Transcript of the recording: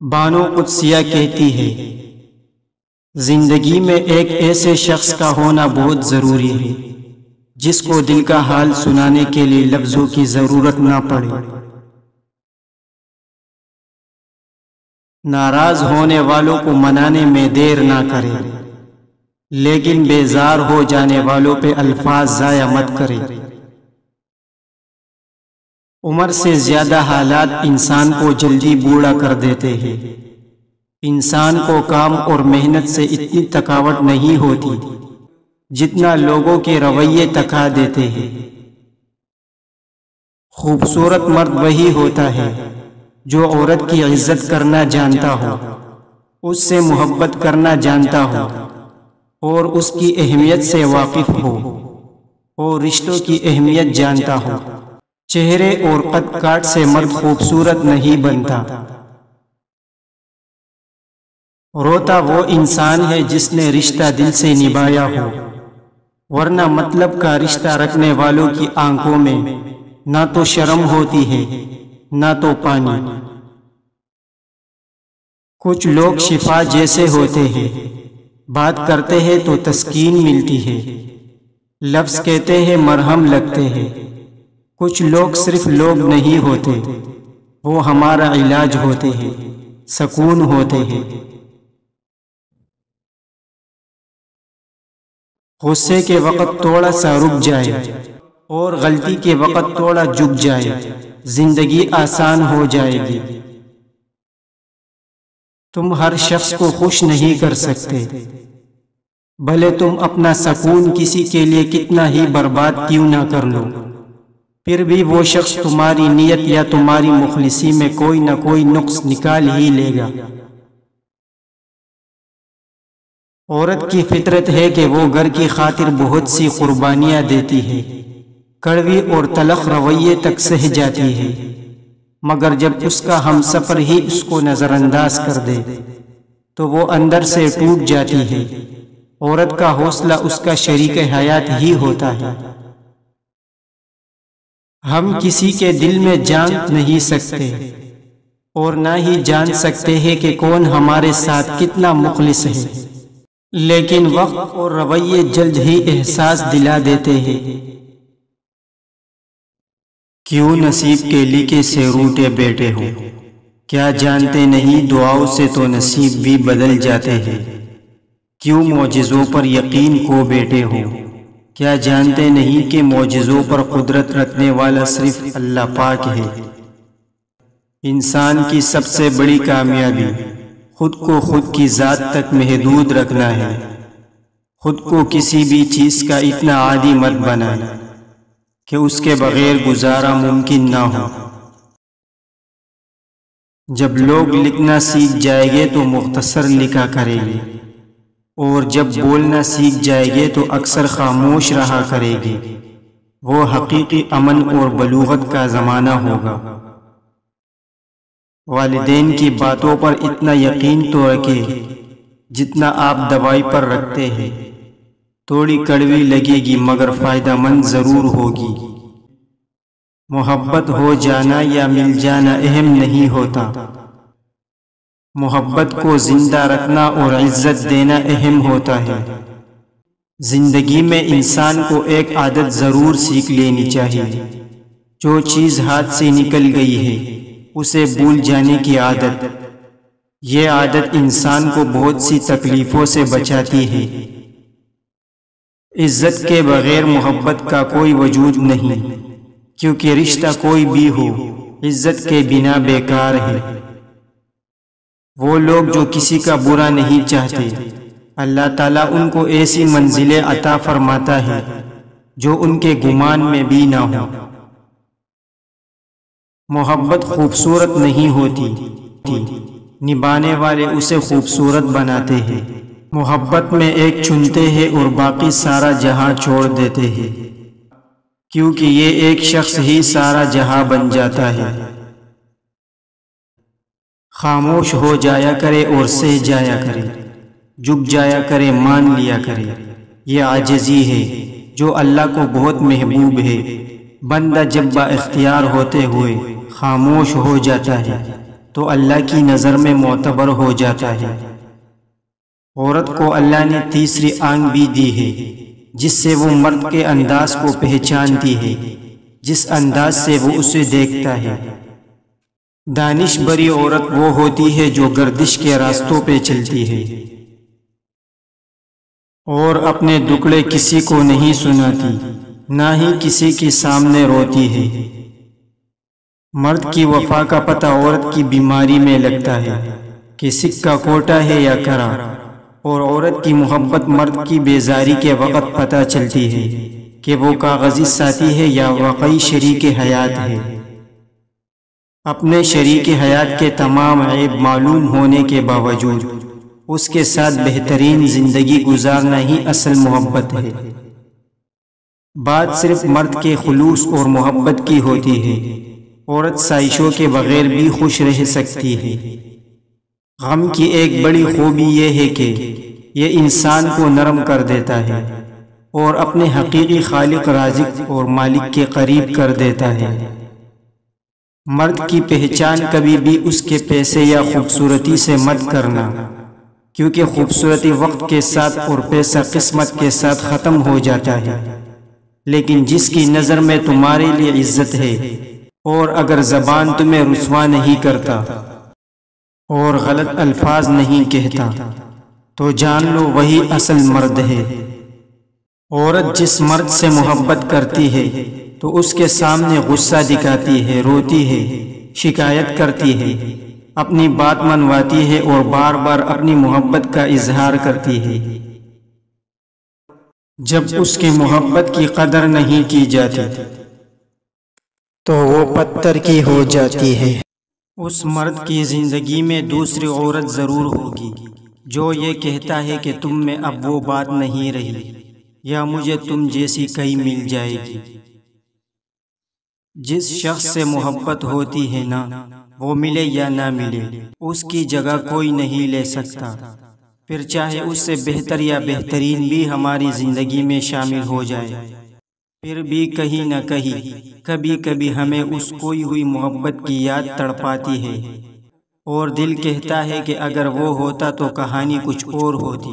بانو قدسیہ کہتی ہے، زندگی میں ایک ایسے شخص کا ہونا بہت ضروری ہے جس کو دل کا حال سنانے کے لیے لفظوں کی ضرورت نہ پڑے۔ ناراض ہونے والوں کو منانے میں دیر نہ کرے، لیکن بیزار ہو جانے والوں پہ الفاظ ضائع مت کرے۔ عمر سے زیادہ حالات انسان کو جلدی بوڑھا کر دیتے ہیں۔ انسان کو کام اور محنت سے اتنی تھکاوٹ نہیں ہوتی جتنا لوگوں کے رویے تھکا دیتے ہیں۔ خوبصورت مرد وہی ہوتا ہے جو عورت کی عزت کرنا جانتا ہو، اس سے محبت کرنا جانتا ہو اور اس کی اہمیت سے واقف ہو اور رشتوں کی اہمیت جانتا ہو۔ چہرے اور قد کاٹ سے مرد خوبصورت نہیں بنتا۔ روتا وہ انسان ہے جس نے رشتہ دل سے نبھایا ہو، ورنہ مطلب کا رشتہ رکھنے والوں کی آنکھوں میں نہ تو شرم ہوتی ہے نہ تو پانی۔ کچھ لوگ شفا جیسے ہوتے ہیں، بات کرتے ہیں تو تسکین ملتی ہے، لفظ کہتے ہیں مرہم لگتے ہیں۔ کچھ لوگ صرف لوگ نہیں ہوتے، وہ ہمارا علاج ہوتے ہیں، سکون ہوتے ہیں۔ غصے کے وقت تھوڑا سا رک جائے اور غلطی کے وقت تھوڑا جھک جائے، زندگی آسان ہو جائے گی۔ تم ہر شخص کو خوش نہیں کر سکتے، بھلے تم اپنا سکون کسی کے لیے کتنا ہی برباد کیوں نہ کر لو، پھر بھی وہ شخص تمہاری نیت یا تمہاری مخلصی میں کوئی نہ کوئی نقص نکال ہی لے گا۔ عورت کی فطرت ہے کہ وہ گھر کی خاطر بہت سی قربانیاں دیتی ہے، کڑوی اور تلخ رویے تک سہ جاتی ہے، مگر جب اس کا ہم سفر ہی اس کو نظر انداز کر دے تو وہ اندر سے ٹوٹ جاتی ہے۔ عورت کا حوصلہ اس کا شریک حیات ہی ہوتا ہے۔ ہم کسی کے دل میں جان نہیں سکتے اور نہ ہی جان سکتے ہیں کہ کون ہمارے ساتھ کتنا مخلص ہے، لیکن وقت اور رویے جلد ہی احساس دلا دیتے ہیں۔ کیوں نصیب کے لکھے سے روٹے بیٹھے ہو، کیا جانتے نہیں دعاؤں سے تو نصیب بھی بدل جاتے ہیں۔ کیوں معجزوں پر یقین کو بیٹھے ہو، کیا جانتے نہیں کہ معجزوں پر قدرت رکھنے والا صرف اللہ پاک ہے۔ انسان کی سب سے بڑی کامیابی خود کو خود کی ذات تک محدود رکھنا ہے۔ خود کو کسی بھی چیز کا اتنا عادی مت بنانا کہ اس کے بغیر گزارا ممکن نہ ہو۔ جب لوگ لکھنا سیکھ جائیں گے تو مختصر لکھا کریں گے، اور جب بولنا سیکھ جائے گے تو اکثر خاموش رہا کرے گی۔ وہ حقیقی امن اور بلوغت کا زمانہ ہوگا۔ والدین کی باتوں پر اتنا یقین تو رکھے جتنا آپ دوائی پر رکھتے ہیں۔ تھوڑی کڑوی لگے گی مگر فائدہ مند ضرور ہوگی۔ محبت ہو جانا یا مل جانا اہم نہیں ہوتا، محبت کو زندہ رکھنا اور عزت دینا اہم ہوتا ہے۔ زندگی میں انسان کو ایک عادت ضرور سیکھ لینی چاہیے۔ جو چیز ہاتھ سے نکل گئی ہے اسے بھول جانے کی عادت۔ یہ عادت انسان کو بہت سی تکلیفوں سے بچاتی ہے۔ عزت کے بغیر محبت کا کوئی وجود نہیں، کیونکہ رشتہ کوئی بھی ہو عزت کے بنا بیکار ہے۔ وہ لوگ جو کسی کا برا نہیں چاہتے، اللہ تعالیٰ ان کو ایسی منزلیں عطا فرماتا ہے جو ان کے گمان میں بھی نہ ہو۔ محبت خوبصورت نہیں ہوتی، نبھانے والے اسے خوبصورت بناتے ہیں۔ محبت میں ایک چنتے ہیں اور باقی سارا جہاں چھوڑ دیتے ہیں، کیونکہ یہ ایک شخص ہی سارا جہاں بن جاتا ہے۔ خاموش ہو جایا کرے اور سہ جایا کرے، جھک جایا کرے مان لیا کرے۔ یہ عاجزی ہے جو اللہ کو بہت محبوب ہے۔ بندہ جب با اختیار ہوتے ہوئے خاموش ہو جاتا ہے تو اللہ کی نظر میں معتبر ہو جاتا ہے۔ عورت کو اللہ نے تیسری آنکھ بھی دی ہے جس سے وہ مرد کے انداز کو پہچانتی ہے، جس انداز سے وہ اسے دیکھتا ہے۔ دانش بری عورت وہ ہوتی ہے جو گردش کے راستوں پہ چلتی ہے اور اپنے دکڑے کسی کو نہیں سناتی، نہ ہی کسی کے سامنے روتی ہے۔ مرد کی وفا کا پتہ عورت کی بیماری میں لگتا ہے کہ سکہ کوٹا ہے یا کرا، اور عورت کی محبت مرد کی بیزاری کے وقت پتہ چلتی ہے کہ وہ کاغذی ساتھی ہے یا واقعی شریک حیات ہے۔ اپنے شریک حیات کے تمام عیب معلوم ہونے کے باوجود اس کے ساتھ بہترین زندگی گزارنا ہی اصل محبت ہے۔ بات صرف مرد کے خلوص اور محبت کی ہوتی ہے، عورت سائشوں کے بغیر بھی خوش رہ سکتی ہے۔ غم کی ایک بڑی خوبی یہ ہے کہ یہ انسان کو نرم کر دیتا ہے اور اپنے حقیقی خالق رازق اور مالک کے قریب کر دیتا ہے۔ مرد کی پہچان کبھی بھی اس کے پیسے یا خوبصورتی سے مت کرنا، کیونکہ خوبصورتی وقت کے ساتھ اور پیسہ قسمت کے ساتھ ختم ہو جاتا ہے، لیکن جس کی نظر میں تمہارے لیے عزت ہے، اور اگر زبان تمہیں رسوا نہیں کرتا اور غلط الفاظ نہیں کہتا تو جان لو وہی اصل مرد ہے۔ عورت جس مرد سے محبت کرتی ہے تو اس کے سامنے غصہ دکھاتی ہے، روتی ہے، شکایت کرتی ہے، اپنی بات منواتی ہے اور بار بار اپنی محبت کا اظہار کرتی ہے۔ جب اس کی محبت کی قدر نہیں کی جاتی تو وہ پتھر کی ہو جاتی ہے۔ اس مرد کی زندگی میں دوسری عورت ضرور ہوگی جو یہ کہتا ہے کہ تم میں اب وہ بات نہیں رہی، یا مجھے تم جیسی کئی مل جائے گی۔ جس شخص سے محبت ہوتی ہے نا، وہ ملے یا نہ ملے، اس کی جگہ کوئی نہیں لے سکتا، پھر چاہے اس سے بہتر یا بہترین بھی ہماری زندگی میں شامل ہو جائے، پھر بھی کہیں نہ کہیں کبھی کبھی ہمیں اس کھوئی ہوئی محبت کی یاد تڑپاتی ہے، اور دل کہتا ہے کہ اگر وہ ہوتا تو کہانی کچھ اور ہوتی۔